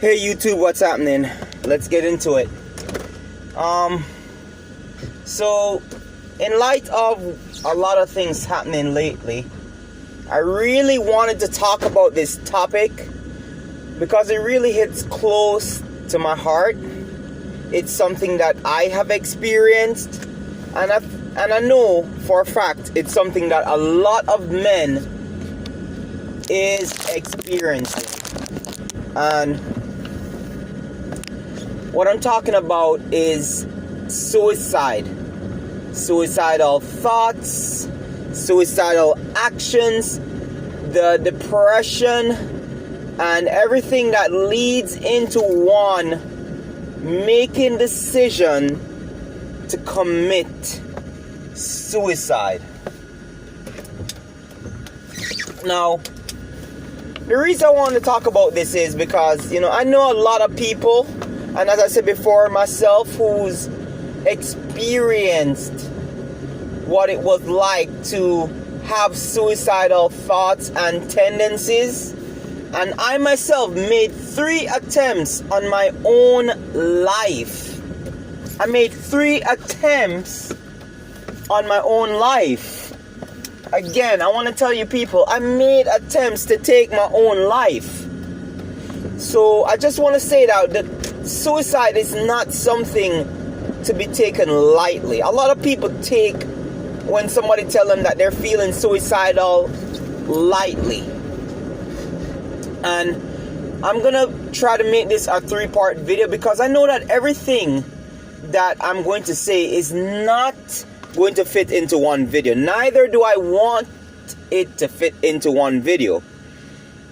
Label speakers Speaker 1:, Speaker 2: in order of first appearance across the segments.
Speaker 1: Hey YouTube, what's happening? Let's get into it. So in light of a lot of things happening lately, I really wanted to talk about this topic because it really hits close to my heart. It's something that I have experienced, and I know for a fact it's something that a lot of men is experiencing. And what I'm talking about is suicide. Suicidal thoughts, suicidal actions, the depression, and everything that leads into one making decision to commit suicide. Now, the reason I want to talk about this is because, I know a lot of people, and as I said before, myself, who's experienced what it was like to have suicidal thoughts and tendencies. And I myself made 3 attempts on my own life. I made 3 attempts on my own life. Again, I want to tell you people, I made attempts to take my own life. So I just want to say that suicide is not something to be taken lightly. A lot of people take when somebody tell them that they're feeling suicidal lightly. And I'm gonna try to make this a 3-part video because I know that everything that I'm going to say is not going to fit into one video. Neither do I want it to fit into one video.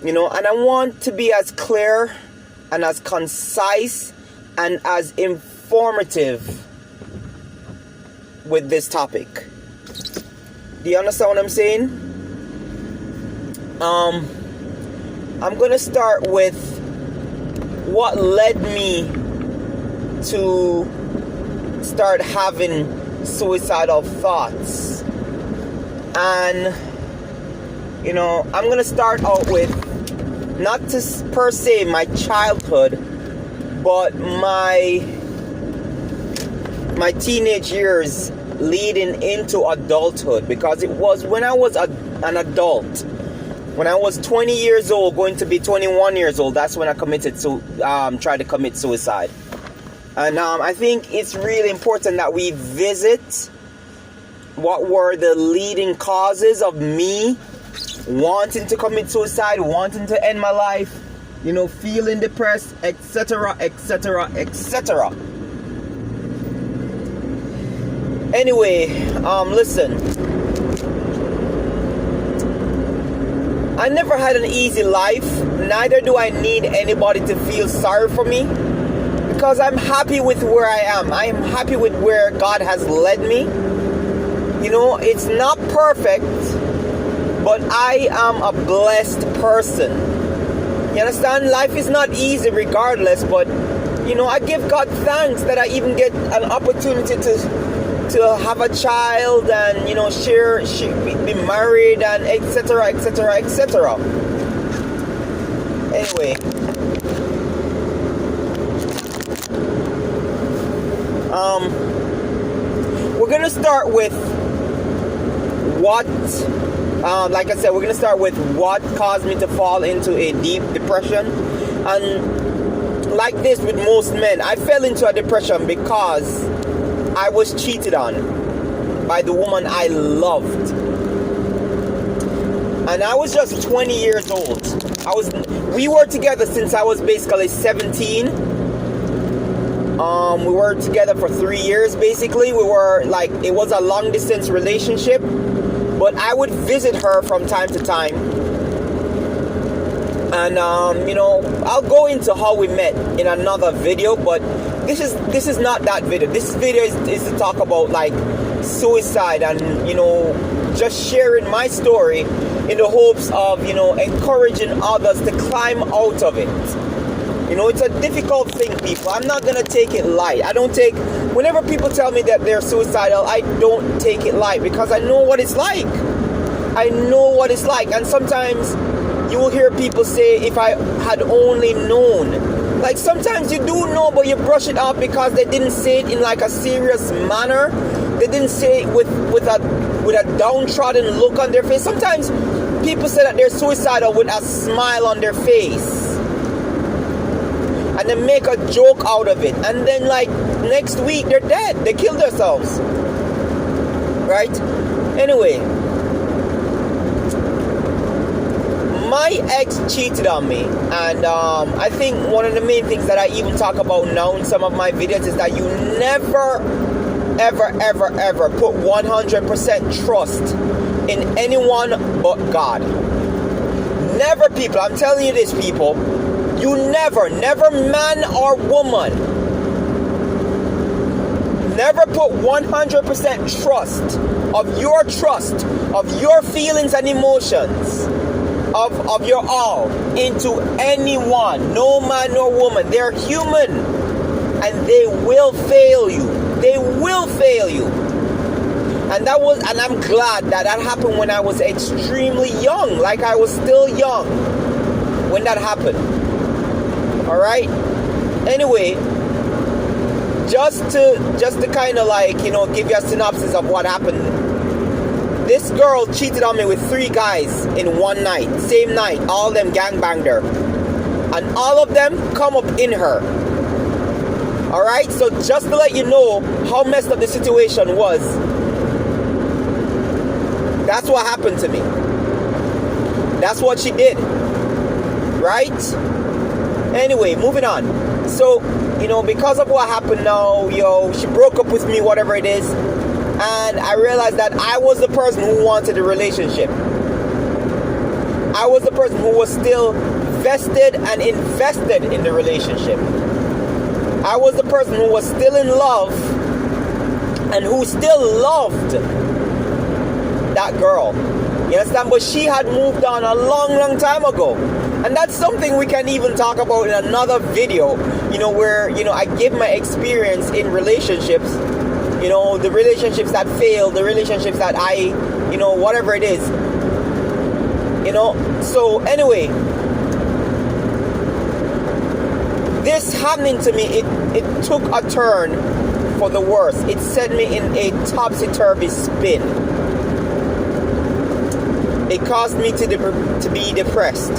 Speaker 1: And I want to be as clear and as concise and as informative with this topic. Do you understand what I'm saying? I'm gonna start with what led me to start having suicidal thoughts. And I'm gonna start out with not to per se my childhood, but my teenage years leading into adulthood, because it was when I was an adult, when I was 20 years old, going to be 21 years old, that's when I tried to commit suicide. And I think it's really important that we visit what were the leading causes of me wanting to commit suicide, wanting to end my life, feeling depressed, etc., etc., etc. Anyway, listen. I never had an easy life. Neither do I need anybody to feel sorry for me, because I'm happy with where I am. I am happy with where God has led me. It's not perfect, but I am a blessed person. You understand? Life is not easy regardless, but I give God thanks that I even get an opportunity to have a child and share, be married, and etc., etc., etc. Anyway, we're gonna start with what, like I said, we're gonna start with what caused me to fall into a deep depression. And like this with most men, I fell into a depression because I was cheated on by the woman I loved. And I was just 20 years old. We were together since I was basically 17. We were together for 3 years basically. It was a long distance relationship, but I would visit her from time to time. And I'll go into how we met in another video, but this is not that video. This video is to talk about suicide and just sharing my story in the hopes of encouraging others to climb out of it. It's a difficult thing, people. I'm not gonna take it light. Whenever people tell me that they're suicidal, I don't take it light because I know what it's like. And sometimes you will hear people say, if I had only known Like sometimes you do know, but you brush it off because they didn't say it in like a serious manner. They didn't say it with a downtrodden look on their face. Sometimes people say that they're suicidal with a smile on their face, and they make a joke out of it, and then like next week they're dead. They killed themselves, right? Anyway, my ex cheated on me, and I think one of the main things that I even talk about now in some of my videos is that you never ever put 100% trust in anyone but God. Never, people. I'm telling you this, people. You never man or woman, never put 100% trust of your feelings and emotions, of your all into anyone, no man nor woman. They're human, and they will fail you. They will fail you. And I'm glad that happened when I was extremely young. Like I was still young when that happened. Alright? Anyway, just to kind of like, give you a synopsis of what happened. This girl cheated on me with 3 guys in one night. Same night. All of them gangbanged her. And all of them come up in her. Alright? So just to let you know how messed up the situation was, that's what happened to me. That's what she did. Right? Anyway, moving on. So, because of what happened now, she broke up with me, whatever it is. And I realized that I was the person who wanted a relationship. I was the person who was still vested and invested in the relationship. I was the person who was still in love and who still loved that girl. You understand? But she had moved on a long time ago. And that's something we can even talk about in another video, where, I give my experience in relationships, the relationships that failed, the relationships that I, whatever it is, So anyway, this happening to me, it took a turn for the worse. It set me in a topsy-turvy spin. It caused me to be depressed.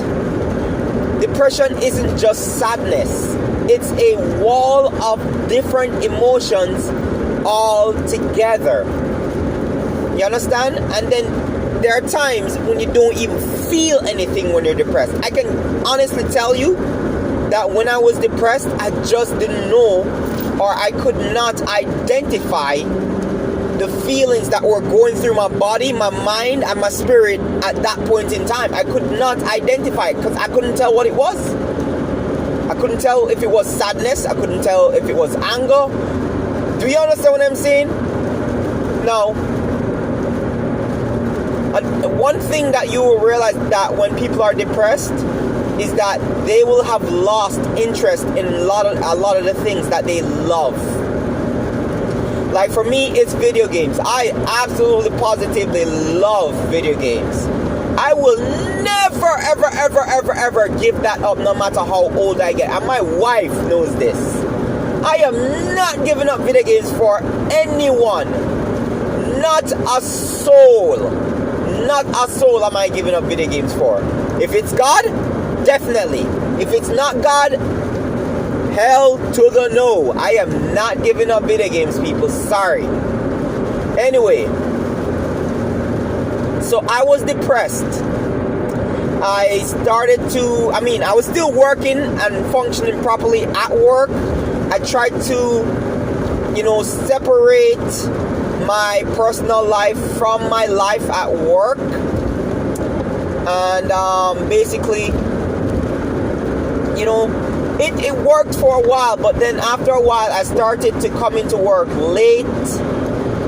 Speaker 1: Depression isn't just sadness. It's a wall of different emotions all together. You understand? And then there are times when you don't even feel anything when you're depressed. I can honestly tell you that when I was depressed, I just didn't know, or I could not identify the feelings that were going through my body, my mind, and my spirit at that point in time. I could not identify it because I couldn't tell what it was. I couldn't tell if it was sadness. I couldn't tell if it was anger. Do you understand what I'm saying? Now, one thing that you will realize that when people are depressed is that they will have lost interest in a lot of the things that they love. Like for me, it's video games. I absolutely positively love video games. I will never ever give that up, no matter how old I get. And my wife knows this. I am not giving up video games for anyone. Not a soul. Not a soul am I giving up video games for. If it's God, definitely. If it's not God, hell to the no. I am not giving up video games, people. Sorry. Anyway, so I was depressed. I was still working and functioning properly at work. I tried to, separate my personal life from my life at work. And basically, it worked for a while, but then after a while I started to come into work late.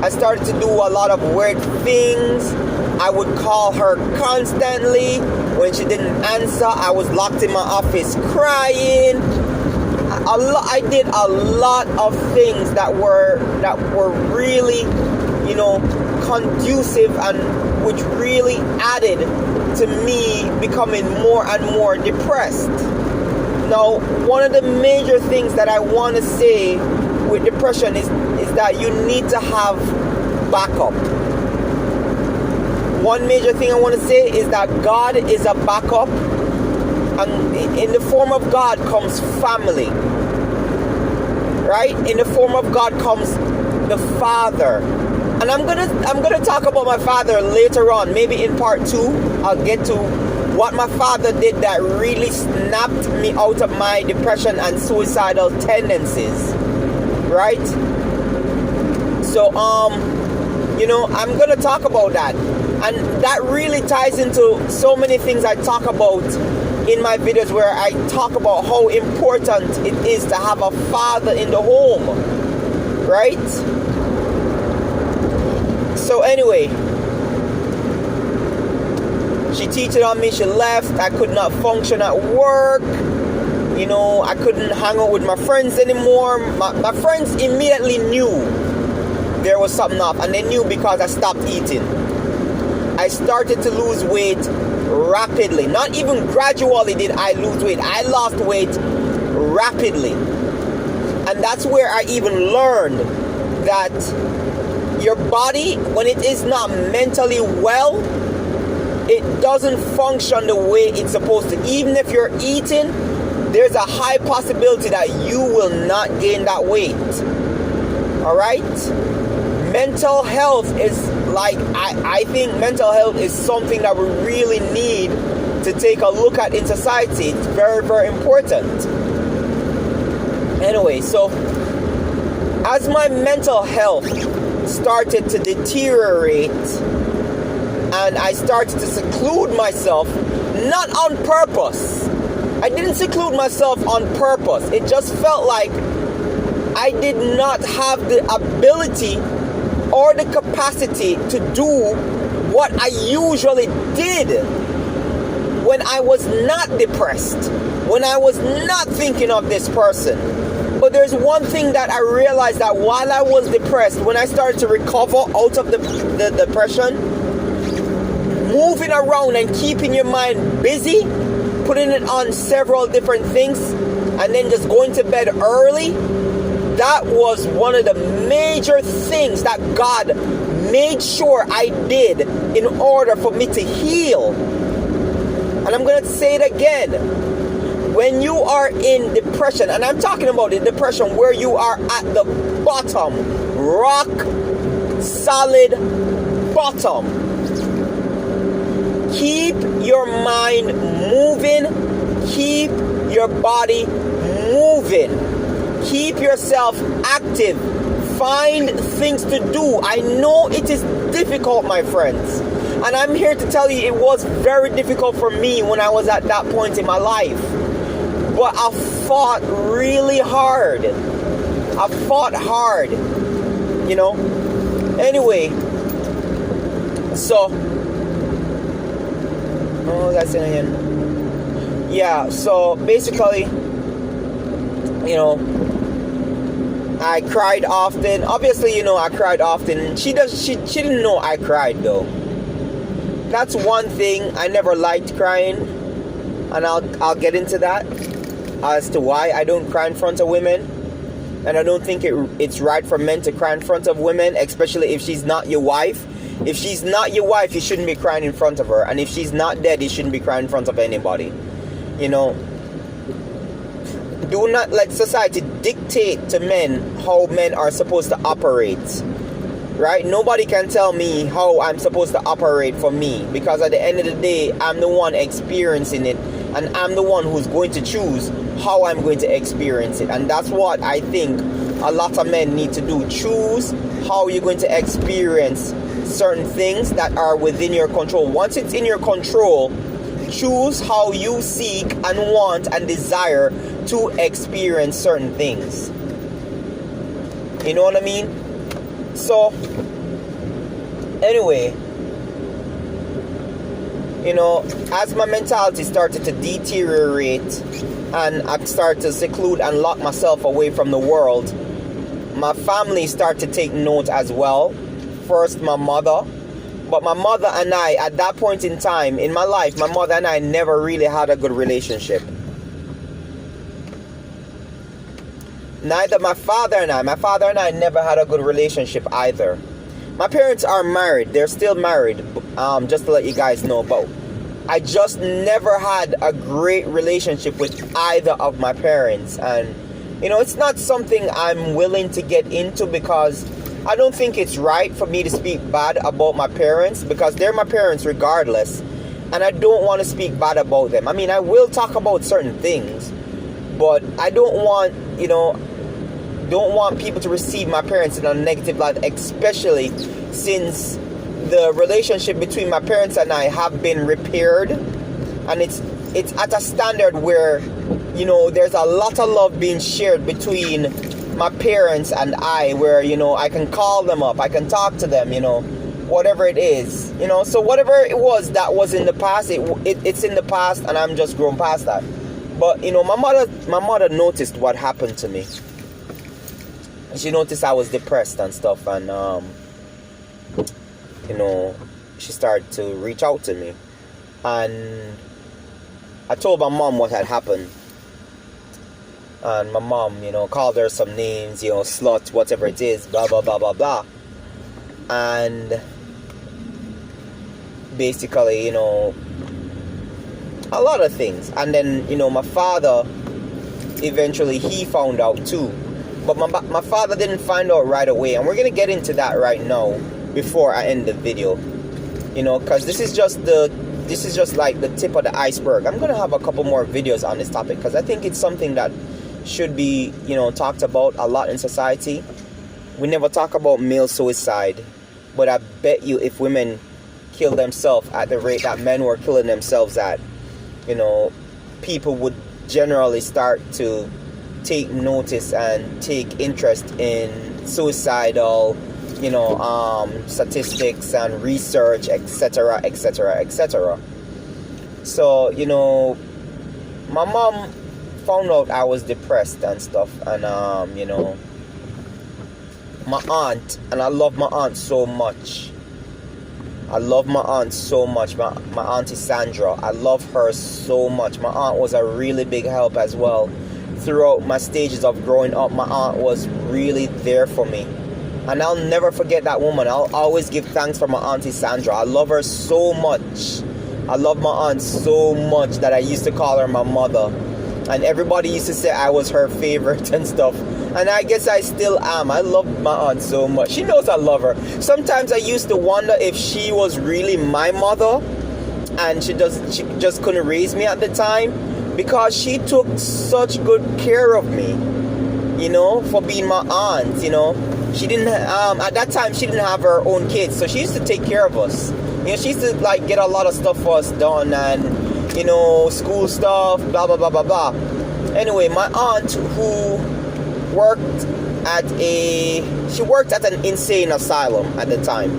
Speaker 1: I started to do a lot of weird things. I would call her constantly. When she didn't answer, I was locked in my office crying. I did a lot of things that were really, conducive, and which really added to me becoming more and more depressed. Now, one of the major things that I want to say with depression is that you need to have backup. One major thing I want to say is that God is a backup, and in the form of God comes family, right? In the form of God comes the Father. And I'm gonna talk about my father later on. Maybe in part 2 I'll get to what my father did that really snapped me out of my depression and suicidal tendencies, right? So I'm gonna talk about that, and that really ties into so many things I talk about in my videos, where I talk about how important it is to have a father in the home, right? So anyway, she cheated on me, she left, I could not function at work, I couldn't hang out with my friends anymore. My friends immediately knew there was something up, and they knew because I stopped eating. I started to lose weight rapidly. Not even gradually did I lose weight. I lost weight rapidly. And that's where I even learned that your body, when it is not mentally well, it doesn't function the way it's supposed to. Even if you're eating, there's a high possibility that you will not gain that weight. Alright? Mental health is I think mental health is something that we really need to take a look at in society. It's very, very important. Anyway, so as my mental health started to deteriorate and I started to seclude myself, not on purpose. I didn't seclude myself on purpose. It just felt like I did not have the ability or the capacity to do what I usually did when I was not depressed, when I was not thinking of this person. But there's one thing that I realized, that while I was depressed, when I started to recover out of the depression, moving around and keeping your mind busy, putting it on several different things, and then just going to bed early, that was one of the major things that God made sure I did in order for me to heal. And I'm going to say it again. When you are in depression, and I'm talking about the depression where you are at the bottom, rock solid bottom, keep your mind moving, keep your body moving. Keep yourself active. Find things to do. I know it is difficult, my friends. And I'm here to tell you it was very difficult for me when I was at that point in my life. But I fought really hard. I fought hard. Anyway. So. Oh, that's it again. Yeah, so basically, I cried often. Obviously, I cried often. She didn't know I cried though. That's one thing. I never liked crying, and I'll get into that as to why I don't cry in front of women. And I don't think it's right for men to cry in front of women, especially if she's not your wife. If she's not your wife, you shouldn't be crying in front of her. And if she's not dead, you shouldn't be crying in front of anybody. Do not let society dictate to men how men are supposed to operate. Right? Nobody can tell me how I'm supposed to operate for me, because at the end of the day, I'm the one experiencing it, and I'm the one who's going to choose how I'm going to experience it. And that's what I think a lot of men need to do. Choose how you're going to experience certain things that are within your control. Once it's in your control, choose how you seek and want and desire to experience certain things. You know what I mean? So, anyway, as my mentality started to deteriorate and I started to seclude and lock myself away from the world, my family started to take note as well. First, my mother. But my mother and I, at that point in time in my life, my mother and I never really had a good relationship. neither my father and I never had a good relationship either. My parents are married. They're still married, just to let you guys know. But I just never had a great relationship with either of my parents. And, you know, it's not something I'm willing to get into because I don't think it's right for me to speak bad about my parents because they're my parents regardless. And I don't want to speak bad about them. I mean, I will talk about certain things, but I don't want, you know, people to receive my parents in a negative light, especially since the relationship between my parents and I have been repaired, and it's at a standard where, you know, there's a lot of love being shared between my parents and I, where, you know, I can call them up, I can talk to them, you know, whatever it is, you know. So whatever it was that was in the past, it's in the past, and I'm just grown past that. But, you know, my mother noticed what happened to me. She noticed I was depressed and stuff, and you know, she started to reach out to me, and I told my mom what had happened, and my mom, you know, called her some names, you know, slut, whatever it is, blah blah blah blah blah, and basically, you know, a lot of things. And then, you know, my father, eventually he found out too. But my father didn't find out right away, and we're gonna get into that right now before I end the video, you know, because this is just like the tip of the iceberg. I'm gonna have a couple more videos on this topic because I think it's something that should be, you know, talked about a lot in society. We never talk about male suicide, but I bet you if women kill themselves at the rate that men were killing themselves at, you know, people would generally start to take notice and take interest in suicidal, you know, statistics and research, etc., etc., etc. So, you know, my mom found out I was depressed and stuff, and you know, my aunt, and I love my aunt so much. I love my aunt so much. My auntie Sandra, I love her so much. My aunt was a really big help as well. Throughout my stages of growing up, my aunt was really there for me. And I'll never forget that woman. I'll always give thanks for my auntie Sandra. I love her so much. I love my aunt so much that I used to call her my mother. And everybody used to say I was her favorite and stuff. And I guess I still am. I love my aunt so much. She knows I love her. Sometimes I used to wonder if she was really my mother and she just couldn't raise me at the time, because she took such good care of me, you know, for being my aunt, you know. She didn't, at that time, she didn't have her own kids, so she used to take care of us. You know, she used to, like, get a lot of stuff for us done, and, you know, school stuff, blah, blah, blah, blah, blah. Anyway, my aunt, who worked at an insane asylum at the time.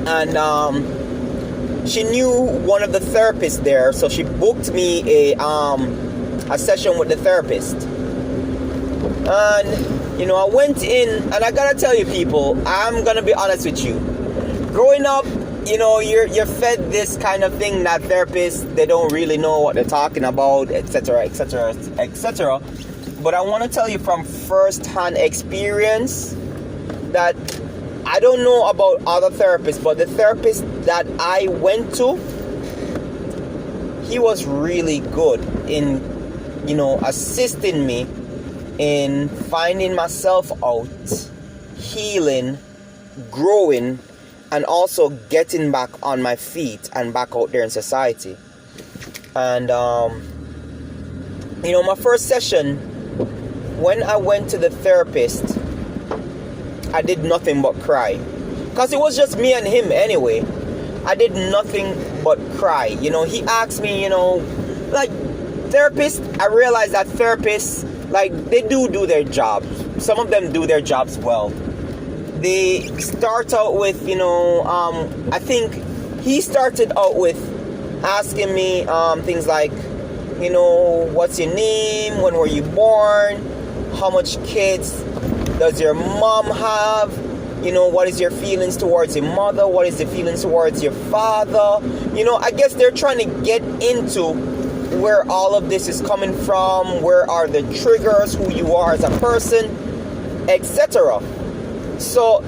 Speaker 1: And, she knew one of the therapists there, so she booked me a session with the therapist. And, you know, I went in, and I gotta tell you people, I'm gonna be honest with you. Growing up, you know, you're fed this kind of thing that therapists, they don't really know what they're talking about, etc., etc., etc. But I want to tell you from first-hand experience that I don't know about other therapists, but the therapist that I went to, he was really good in, you know, assisting me in finding myself out, healing, growing, and also getting back on my feet and back out there in society. And, you know, my first session, when I went to the therapist, I did nothing but cry. Because it was just me and him anyway. I did nothing but cry. You know, he asked me, you know, like, therapists, I realized that therapists, like, they do their jobs. Some of them do their jobs well. They start out with, you know, I think he started out with asking me things like, you know, what's your name? When were you born? How much kids does your mom have? You know, what is your feelings towards your mother? What is the feelings towards your father? You know, I guess they're trying to get into where all of this is coming from, where are the triggers, who you are as a person, etc. So,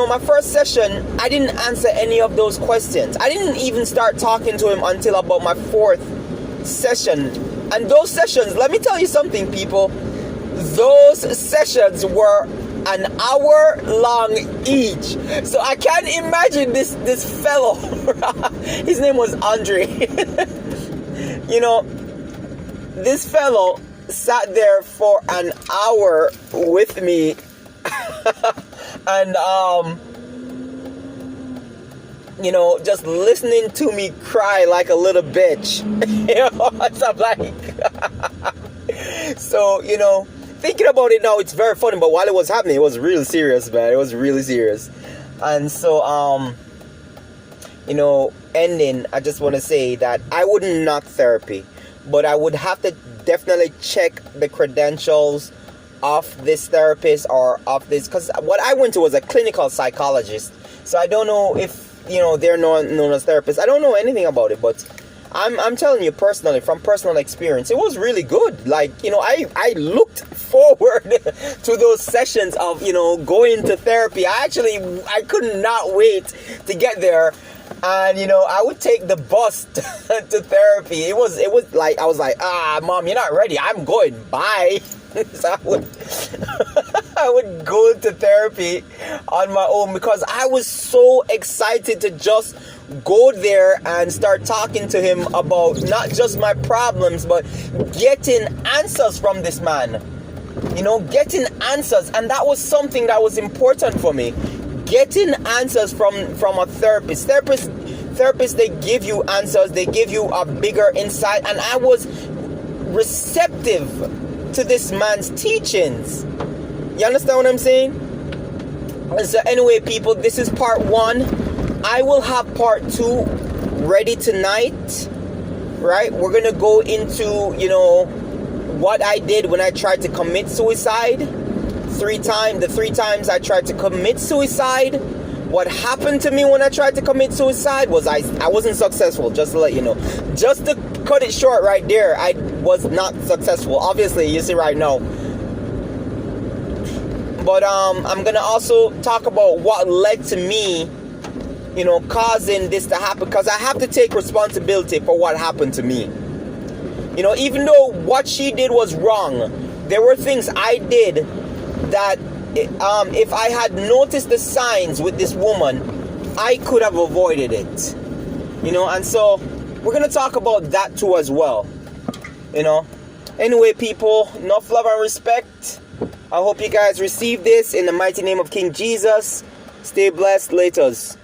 Speaker 1: my first session, I didn't answer any of those questions. I didn't even start talking to him until about my fourth session. And those sessions, let me tell you something, people. Those sessions were an hour long each. So I can't imagine this fellow. His name was Andre. This fellow sat there for an hour with me. And just listening to me cry like a little bitch. What's up, like? So, thinking about it now, it's very funny, but while it was happening, it was really serious, man. It was really serious. And so, ending, I just want to say that I wouldn't knock therapy, but I would have to definitely check the credentials of this therapist or of this, because what I went to was a clinical psychologist. So I don't know if, they're known as therapists. I don't know anything about it, but I'm telling you personally, from personal experience, it was really good. Like, I looked forward to those sessions of, going to therapy. I could not wait to get there. And, I would take the bus to therapy. It was like, I was like, Mom, you're not ready. I'm going. Bye. So I would go to therapy on my own because I was so excited to just go there and start talking to him about not just my problems, but getting answers from this man. Getting answers. And that was something that was important for me. Getting answers from a therapist. Therapists, they give you answers. They give you a bigger insight. And I was receptive to this man's teachings. You understand what I'm saying? And so anyway, people, this is part 1. I will have part 2 ready tonight. Right? We're going to go into, what I did when I tried to commit suicide. The 3 times I tried to commit suicide. What happened to me when I tried to commit suicide was I wasn't successful, just to let you know. Just to cut it short right there, I was not successful. Obviously, you see right now. But I'm going to also talk about what led to me, causing this to happen. Because I have to take responsibility for what happened to me. Even though what she did was wrong, there were things I did that if I had noticed the signs with this woman, I could have avoided it. And so we're going to talk about that too as well. Anyway, people, enough love and respect. I hope you guys receive this in the mighty name of King Jesus. Stay blessed. Laters.